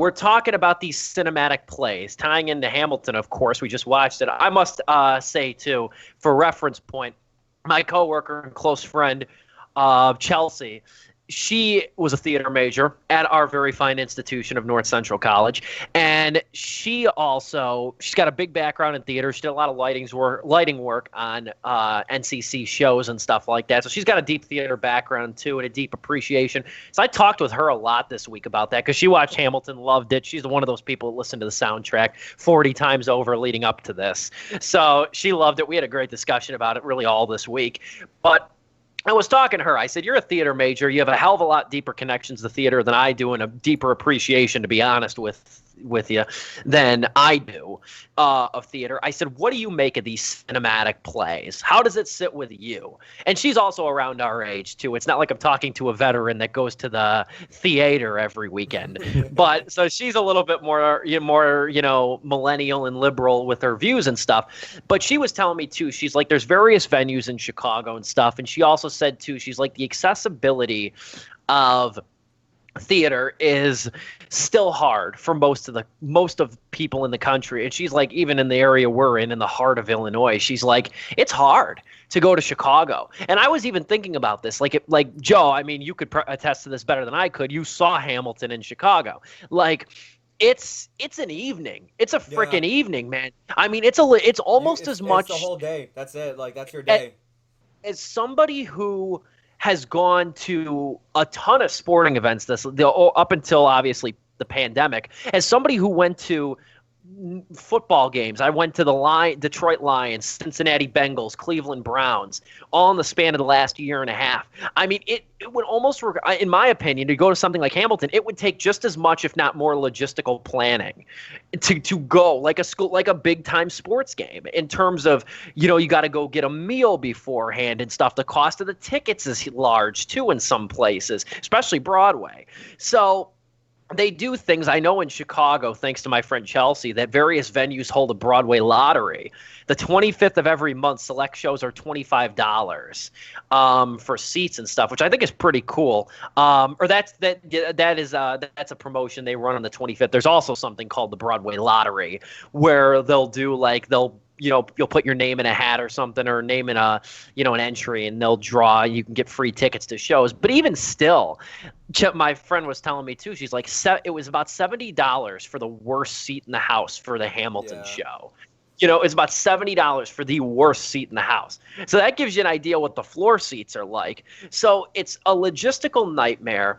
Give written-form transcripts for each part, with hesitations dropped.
we're talking about these cinematic plays, tying into Hamilton, of course. We just watched it. I must say, too, for reference point, my coworker and close friend, Chelsea, she was a theater major at our very fine institution of North Central College, and she's got a big background in theater. She did a lot of lighting work on NCC shows and stuff like that. So she's got a deep theater background too, and a deep appreciation. So I talked with her a lot this week about that because she watched Hamilton, loved it. She's one of those people that listened to the soundtrack 40 times over leading up to this. So she loved it. We had a great discussion about it really all this week, but I was talking to her. I said, you're a theater major. You have a hell of a lot deeper connections to theater than I do, and a deeper appreciation, to be honest with you, than I do of theater. I said, what do you make of these cinematic plays? How does it sit with you? And she's also around our age, too. It's not like I'm talking to a veteran that goes to the theater every weekend. But so she's a little bit more, millennial and liberal with her views and stuff. But she was telling me, too, she's like, there's various venues in Chicago and stuff. And she also said, too, she's like, the accessibility of theater is still hard for most of people in the country. And she's like, even in the area we're in the heart of Illinois, she's like, it's hard to go to Chicago. And I was even thinking about this, like Joe, I mean, you could attest to this better than I could. You saw Hamilton in Chicago. Like, it's an evening. It's a freaking evening, man. I mean, it's almost as much. It's the whole day. That's it. Like, that's your day. As somebody who has gone to a ton of sporting events up until obviously the pandemic, as somebody who went to football games, I went to the Detroit Lions, Cincinnati Bengals, Cleveland Browns, all in the span of the last year and a half. I mean, it would almost, in my opinion, to go to something like Hamilton, it would take just as much, if not more, logistical planning to go like a big time sports game, in terms of, you got to go get a meal beforehand and stuff. The cost of the tickets is large too in some places, especially Broadway. So they do things. I know in Chicago, thanks to my friend Chelsea, that various venues hold a Broadway lottery. The 25th of every month, select shows are $25 for seats and stuff, which I think is pretty cool. That's a promotion they run on the 25th. There's also something called the Broadway lottery, where you'll put your name in a hat or something, or name in an entry, and they'll draw. You can get free tickets to shows. But even still, my friend was telling me too, she's like, it was about $70 for the worst seat in the house for the Hamilton show. It's about $70 for the worst seat in the house. So that gives you an idea what the floor seats are like. So it's a logistical nightmare.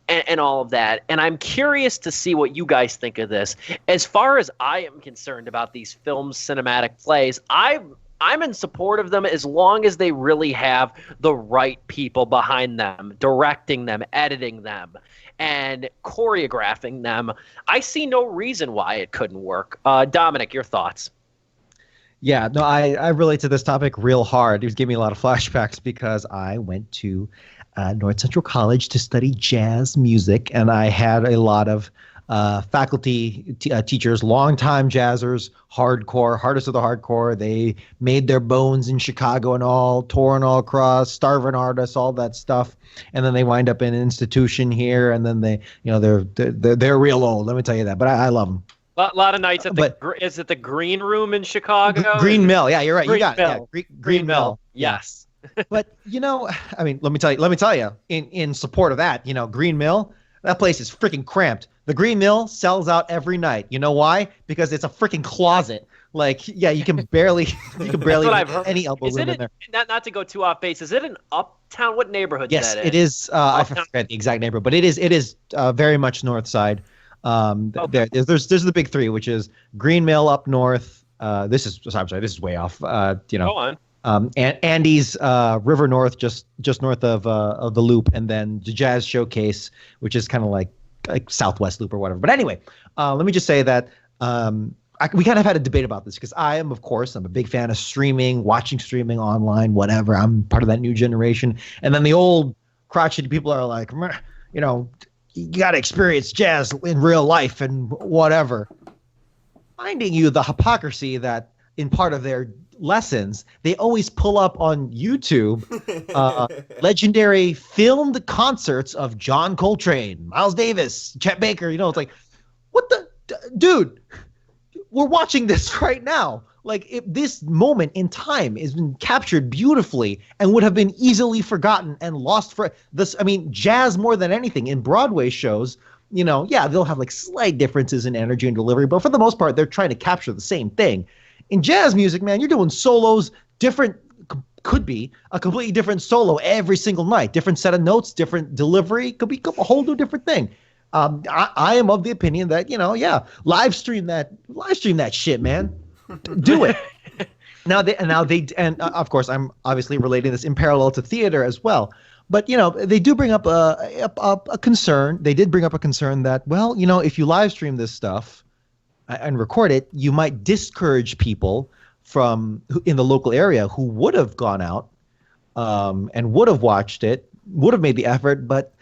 And all of that. And I'm curious to see what you guys think of this. As far as I am concerned about these film cinematic plays, I'm in support of them as long as they really have the right people behind them, directing them, editing them, and choreographing them. I see no reason why it couldn't work. Dominic, your thoughts? Yeah, no, I relate to this topic real hard. It was giving me a lot of flashbacks because I went to North Central College to study jazz music, and I had a lot of faculty teachers, longtime jazzers, hardcore, hardest of the hardcore. They made their bones in Chicago and all, touring all across, starving artists, all that stuff, and then they wind up in an institution here, and then they're real old. Let me tell you that, but I love them. A lot of nights at is it the Green Room in Chicago? Green Mill, yeah, you're right. Green Mill. Yes. But I mean, let me tell you, in support of that, Green Mill, that place is freaking cramped. The Green Mill sells out every night. You know why? Because it's a freaking closet. Like, yeah, you can barely get any elbow room in there. Not to go too off base, is it an uptown? What neighborhood? Yes, it is. I forget the exact neighborhood, but it is very much north side. Okay. There's the big three, which is Green Mill up north. This is way off. Go on. Andy's River North, just north of the Loop, and then the Jazz Showcase, which is kind of like Southwest Loop or whatever. But anyway, let me just say that we kind of had a debate about this because I'm a big fan of streaming, watching streaming online, whatever. I'm part of that new generation. And then the old crotchety people are like, you got to experience jazz in real life and whatever. Finding you the hypocrisy that in part of their lessons, they always pull up on YouTube legendary filmed concerts of John Coltrane, Miles Davis, Chet Baker. It's like, dude, we're watching this right now. Like this moment in time has been captured beautifully and would have been easily forgotten and lost for this. I mean, jazz more than anything in Broadway shows, yeah, they'll have like slight differences in energy and delivery, but for the most part, they're trying to capture the same thing. In jazz music, man, you're doing solos, different, could be a completely different solo every single night, different set of notes, different delivery, could be a whole new different thing. I am of the opinion that, yeah, live stream that shit, man. Do it. Now of course I'm obviously relating this in parallel to theater as well. But they do bring up a concern. They did bring up a concern that, well, if you live stream this stuff and record it, you might discourage people in the local area who would have gone out and would have watched it, would have made the effort, but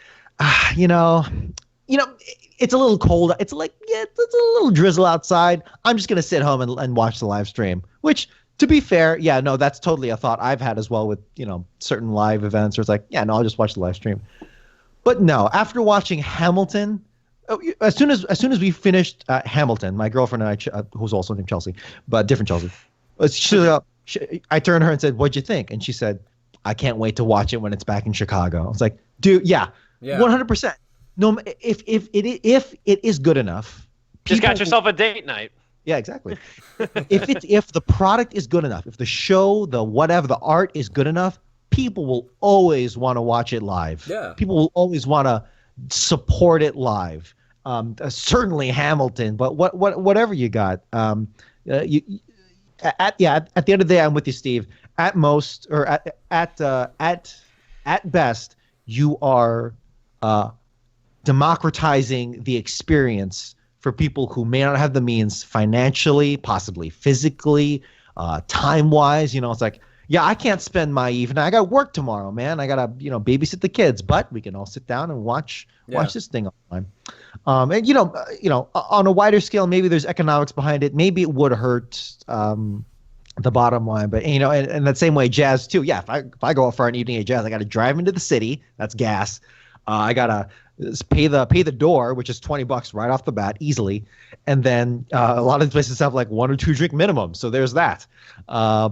it's a little cold. It's like, yeah, it's a little drizzle outside. I'm just going to sit home and watch the live stream, which, to be fair, yeah, no, that's totally a thought I've had as well with, certain live events where it's like, yeah, no, I'll just watch the live stream. But no, after watching Hamilton, as soon as we finished Hamilton, my girlfriend and I, who's also named Chelsea, but different Chelsea, I turned to her and said, "What'd you think?" And she said, "I can't wait to watch it when it's back in Chicago." I was like, dude, yeah. 100%. No, if it is good enough, just got yourself a date night. Yeah, exactly. if the product is good enough, if the show, the whatever, the art is good enough, people will always want to watch it live. Yeah. People will always want to support it live. Certainly Hamilton, but whatever you got. At the end of the day, I'm with you, Steve. At most, or at best, you are democratizing the experience for people who may not have the means financially, possibly physically, time-wise. It's like, yeah, I can't spend my evening. I got work tomorrow, man. I gotta, babysit the kids, but we can all sit down and watch this thing online. And on a wider scale, maybe there's economics behind it. Maybe it would hurt the bottom line, but and that same way, jazz too. Yeah, if I go out for an evening at jazz, I got to drive into the city. That's gas. I gotta pay the door, which is $20 right off the bat, easily. And then a lot of these places have like 1 or 2 drink minimum, so there's that.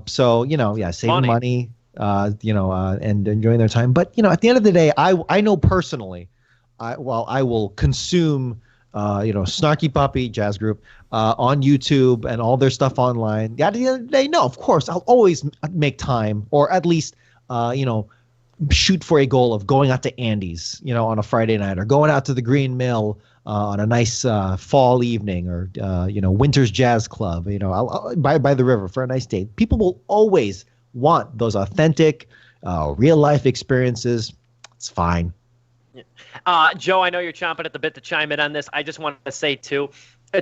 Saving money, and enjoying their time. But at the end of the day, I know personally, I will consume Snarky Puppy Jazz Group on YouTube and all their stuff online. At the end of the day, no, of course I'll always make time, or at least shoot for a goal of going out to Andy's, on a Friday night, or going out to the Green Mill on a nice fall evening, or Winter's Jazz Club, I'll by the river for a nice day. People will always want those authentic, real life experiences. It's fine. Joe, I know you're chomping at the bit to chime in on this. I just wanted to say too,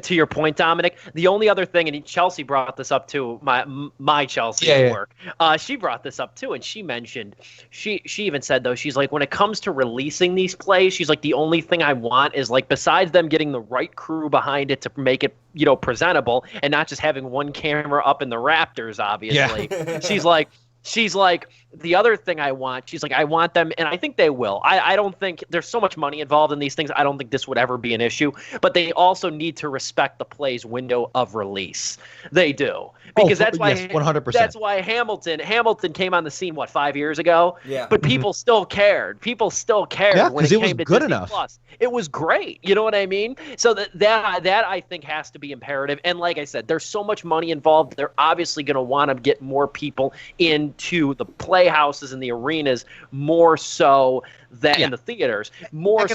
to your point, Dominic, the only other thing, and Chelsea brought this up too, my Chelsea at work. She brought this up too, and she mentioned, she even said, though, she's like, when it comes to releasing these plays, she's like, the only thing I want is, like, besides them getting the right crew behind it to make it, presentable, and not just having one camera up in the Raptors, obviously. Yeah. She's like, the other thing I want, she's like, I want them, and I think they will. I don't think there's so much money involved in these things. I don't think this would ever be an issue, but they also need to respect the play's window of release. They do. Because that's why, yes, 100%. That's why Hamilton came on the scene, 5 years ago? Yeah. But people still cared. People still cared when it came was to good Disney enough. Plus. It was great. You know what I mean? So that I think has to be imperative. And like I said, there's so much money involved. They're obviously going to want to get more people into the playhouses and the arenas more so than in the theaters. More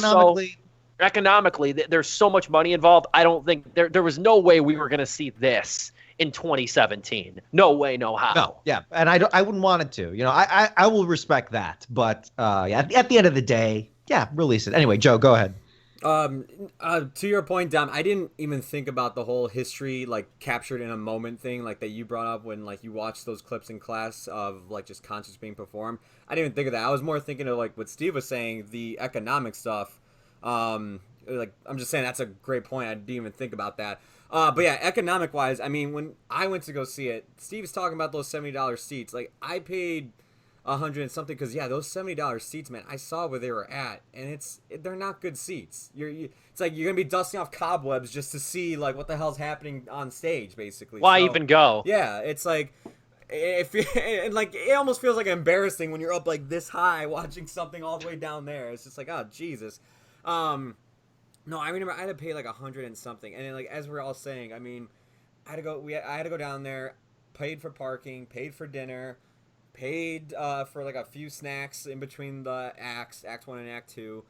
economically, there's so much money involved. I don't think there was no way we were going to see this in 2017. No way, no how. No, yeah, and I wouldn't want it to. I will respect that, but at the end of the day, yeah, release it anyway. Joe, go ahead. To your point, Dom, I didn't even think about the whole history, like, captured in a moment thing, like, that you brought up when, like, you watched those clips in class of, like, just concerts being performed. I didn't even think of that. I was more thinking of, like, what Steve was saying, the economic stuff. Like, I'm just saying that's a great point. I didn't even think about that. But yeah, economic-wise, I mean, when I went to go see it, Steve's talking about those $70 seats. Like, I paid 100 and something, because those $70 seats, man, I saw where they were at, and they're not good seats. It's like you're gonna be dusting off cobwebs just to see like what the hell's happening on stage, basically. Why even go? Yeah, it's like it almost feels like embarrassing when you're up like this high watching something all the way down there. It's just like, oh Jesus. No, I remember I had to pay like 100 and something, and then, like, as we're all saying, I mean, I had to go down there, paid for parking, paid for dinner, paid for like a few snacks in between the acts, Act 1 and Act 2.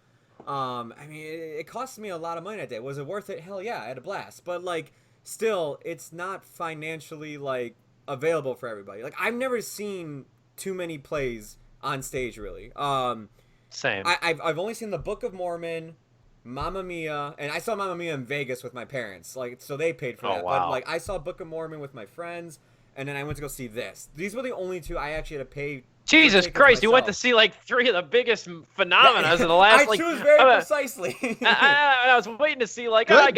I mean, it cost me a lot of money that day. Was it worth it? Hell yeah, I had a blast. But like, still, it's not financially like available for everybody. Like, I've never seen too many plays on stage, really. Same. I've only seen the Book of Mormon, Mamma Mia, and I saw Mamma Mia in Vegas with my parents, like, so they paid for that. Wow. But like, I saw Book of Mormon with my friends, and then I went to go see this. These were the only two I actually had to pay. Jesus Christ, you went to see like 3 of the biggest phenomena in the last. I choose very precisely. I was waiting to see like, I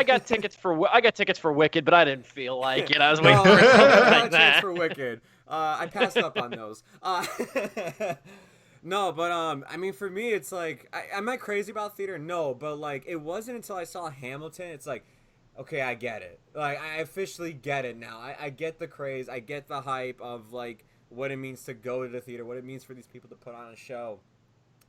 got tickets for Wicked, but I didn't feel like it. I was waiting for something like that. For Wicked. I passed up on those. No, but I mean, for me, it's like, am I crazy about theater? No, but like, it wasn't until I saw Hamilton. It's like, okay, I get it. Like, I officially get it now. I get the craze. I get the hype of like what it means to go to the theater, what it means for these people to put on a show.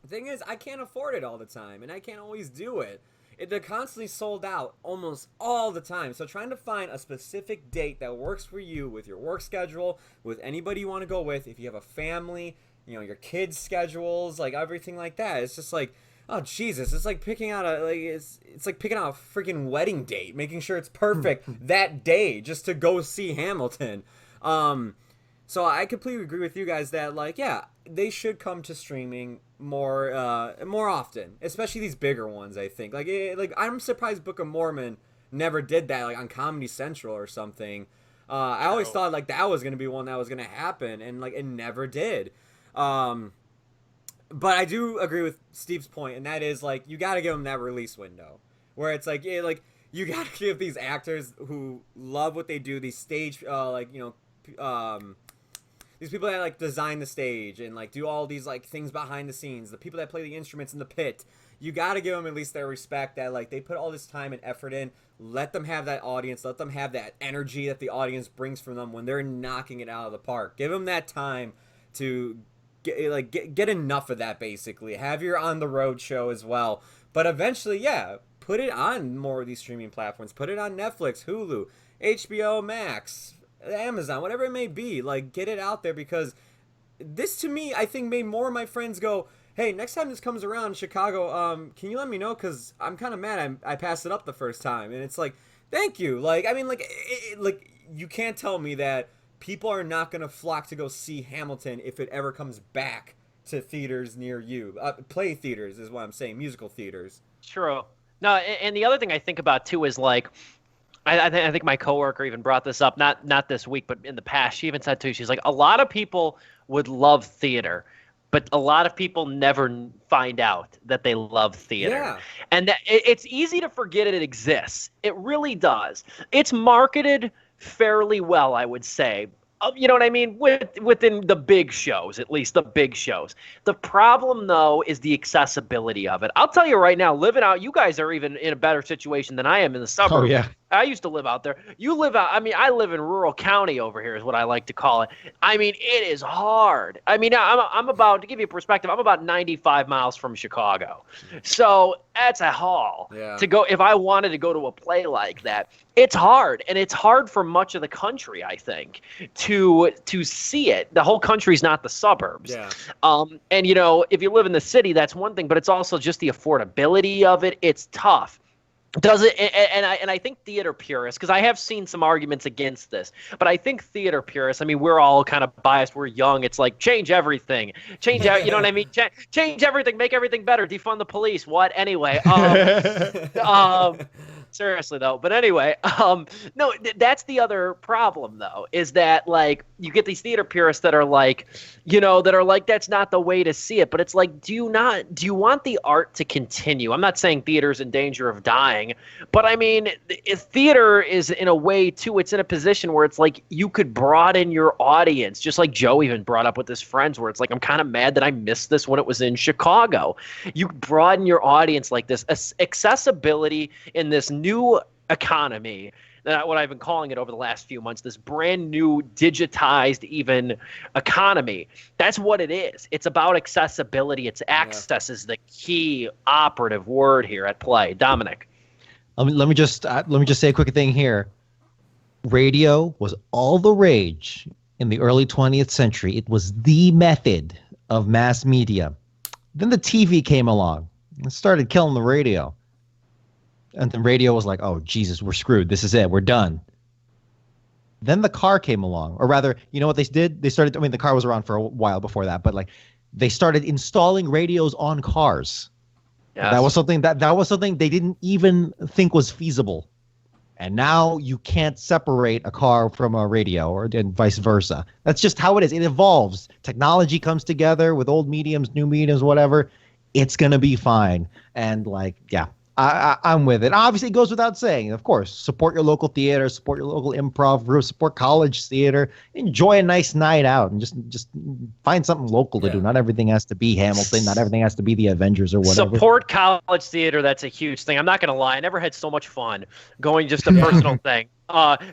The thing is, I can't afford it all the time, and I can't always do it. They're constantly sold out almost all the time. So trying to find a specific date that works for you with your work schedule, with anybody you want to go with, if you have a family, you know, your kids' schedules, like everything like that. It's just like, oh Jesus, it's like picking out it's like picking out a freaking wedding date, making sure it's perfect that day just to go see Hamilton. So I completely agree with you guys that, like, yeah, they should come to streaming more often, especially these bigger ones. I think like I'm surprised Book of Mormon never did that, like on Comedy Central or something. I always thought like that was gonna be one that was gonna happen, and like it never did. But I do agree with Steve's point, and that is like you got to give them that release window where it's like, yeah, like you got to give these actors who love what they do, these stage these people that like design the stage and like do all these like things behind the scenes, the people that play the instruments in the pit, you got to give them at least their respect that like they put all this time and effort in. Let them have that audience, let them have that energy that the audience brings from them when they're knocking it out of the park. Give them that time to get enough of that, basically. Have your on the road show as well, but eventually, yeah, put it on more of these streaming platforms. Put it on Netflix, Hulu, HBO Max, Amazon, whatever it may be. Like, get it out there, because this, to me, I think made more of my friends go, hey, next time this comes around in Chicago, can you let me know, because I'm kind of mad I passed it up the first time. And it's like, thank you. Like, I mean, like, like you can't tell me that people are not going to flock to go see Hamilton if it ever comes back to theaters near you. Play theaters is what I'm saying, musical theaters. True. No, and the other thing I think about too is like, I think my coworker even brought this up, not this week, but in the past. She even said too, she's like, a lot of people would love theater, but a lot of people never find out that they love theater. Yeah. And that it's easy to forget it exists. It really does. It's marketed fairly well, I would say. You know what I mean? Within the big shows, at least the big shows. The problem, though, is the accessibility of it. I'll tell you right now, living out, you guys are even in a better situation than I am in the suburbs. Oh, yeah. I used to live out there. You live out, I mean, I live in rural county over here is what I like to call it. I mean, it is hard. I mean, I'm about, to give you a perspective, I'm about 95 miles from Chicago. So that's a haul to go. If I wanted to go to a play like that, it's hard. And it's hard for much of the country, I think, to see it. The whole country's not the suburbs. Yeah. And, you know, if you live in the city, that's one thing, but it's also just the affordability of it. It's tough. Does it? And I think theater purists, because I have seen some arguments against this, but I think theater purists, I mean, we're all kind of biased. We're young. It's like, change everything. Change, you know what I mean? Change everything. Make everything better. Defund the police. What? Anyway. Seriously though, but anyway, no, that's the other problem though, is that like you get these theater purists that are like, that's not the way to see it. But it's like, do you want the art to continue? I'm not saying theater's in danger of dying, but I mean, theater is in a way too. It's in a position where it's like you could broaden your audience, just like Joe even brought up with his friends, where it's like, I'm kind of mad that I missed this when it was in Chicago. You broaden your audience like this, accessibility in this new economy, what I've been calling it over the last few months, this brand new digitized even economy. That's what it is. It's about accessibility. It's access is the key operative word here at play. Dominic. Let me just say a quick thing here. Radio was all the rage in the early 20th century. It was the method of mass media. Then the TV came along and started killing the radio. And the radio was like, oh, Jesus, we're screwed. This is it. We're done. Then the car came along. Or rather, you know what they did? They started, the car was around for a while before that, but like they started installing radios on cars. Yes. That was something they didn't even think was feasible. And now you can't separate a car from a radio and vice versa. That's just how it is. It evolves. Technology comes together with old mediums, new mediums, whatever. It's going to be fine. And I'm with it. Obviously, it goes without saying, of course, support your local theater, support your local improv group, support college theater, enjoy a nice night out, and just find something local to do. Not everything has to be Hamilton. Not everything has to be the Avengers or whatever. Support college theater. That's a huge thing. I'm not going to lie. I never had so much fun going, just a personal thing.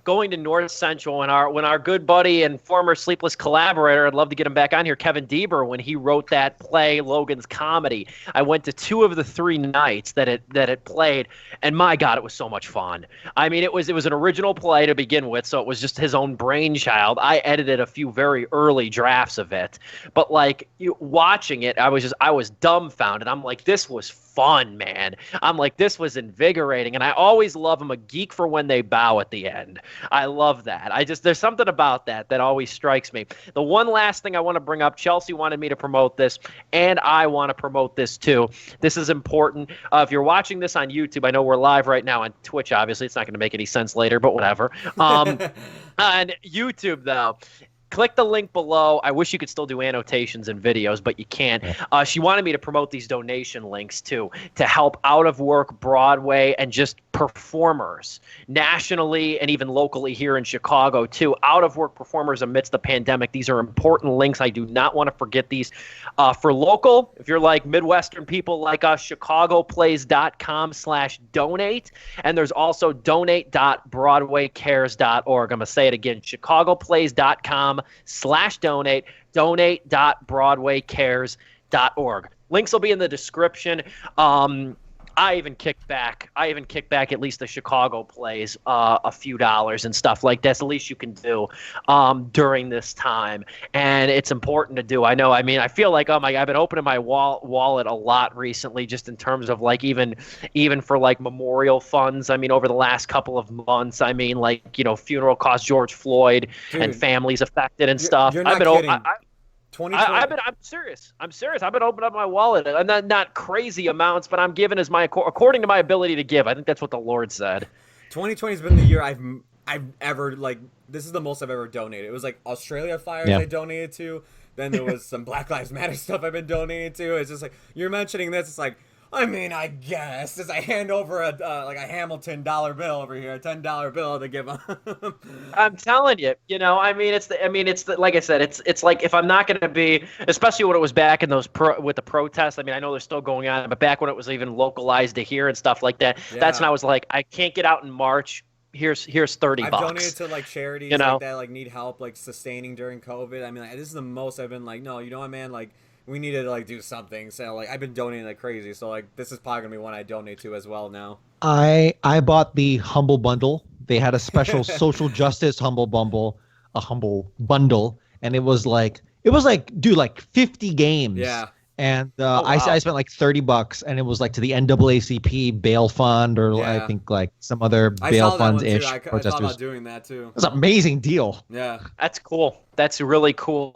Going to North Central when our good buddy and former Sleepless collaborator, I'd love to get him back on here, Kevin Deaver, when he wrote that play, Logan's Comedy. I went to 2 of the 3 nights that it played, and my God, it was so much fun. I mean, it was an original play to begin with, so it was just his own brainchild. I edited a few very early drafts of it, but like watching it, I was dumbfounded. I'm like, this was fun, man. I'm like, this was invigorating, and I always love I'm a geek for when they bow at the end. I love that. There's something about that always strikes me. The one last thing I want to bring up, Chelsea wanted me to promote this, and I want to promote this too. This is important. If you're watching this on YouTube, I know we're live right now on Twitch, obviously. It's not going to make any sense later, but whatever. On YouTube, though, click the link below. I wish you could still do annotations and videos, but you can't. She wanted me to promote these donation links too, to help out of work Broadway and just performers nationally and even locally here in Chicago too. Out of work performers amidst the pandemic. These are important links. I do not want to forget these. For local, if you're like Midwestern people like us, chicagoplays.com/donate. And there's also donate.broadwaycares.org. I'm going to say it again, chicagoplays.com/donate, donate.broadwaycares.org. Links will be in the description. I even kicked back at least the Chicago plays a few dollars and stuff like that's the least you can do during this time, and it's important to do. I know. I mean, I feel like I've been opening my wallet a lot recently, just in terms of like even for like memorial funds. I mean, over the last couple of months, I mean, like, funeral costs, George Floyd, and families affected and stuff. You're not kidding. I'm serious. I've been opening up my wallet, and not crazy amounts, but I'm giving according to my ability to give. I think that's what the Lord said. 2020 has been the year I've ever, like, this is the most I've ever donated. It was like Australia fires I donated to. Then there was some Black Lives Matter stuff I've been donating to. It's just like, you're mentioning this, it's like, I mean, I guess, as I hand over a Hamilton dollar bill over here, a $10 bill to give them. I'm telling you, it's like I said, it's like, if I'm not going to be, especially when it was back in those with the protests. I mean, I know they're still going on, but back when it was even localized to here and stuff like that, that's when I was like, I can't get out in March. Here's $30. I've donated to like charities like that, like need help like sustaining during COVID. I mean, like, this is the most I've been like, no, you know what, man, like, we need to like do something. So like, I've been donating like crazy. So like, this is probably gonna be one I donate to as well now. I bought the Humble Bundle. They had a special social justice humble bundle, and it was like dude, like 50 games. Yeah. And I spent like $30, and it was like to the NAACP bail fund, or I think like some other bail funds ish. I thought about doing that too. It was an amazing deal. Yeah, that's cool. That's really cool.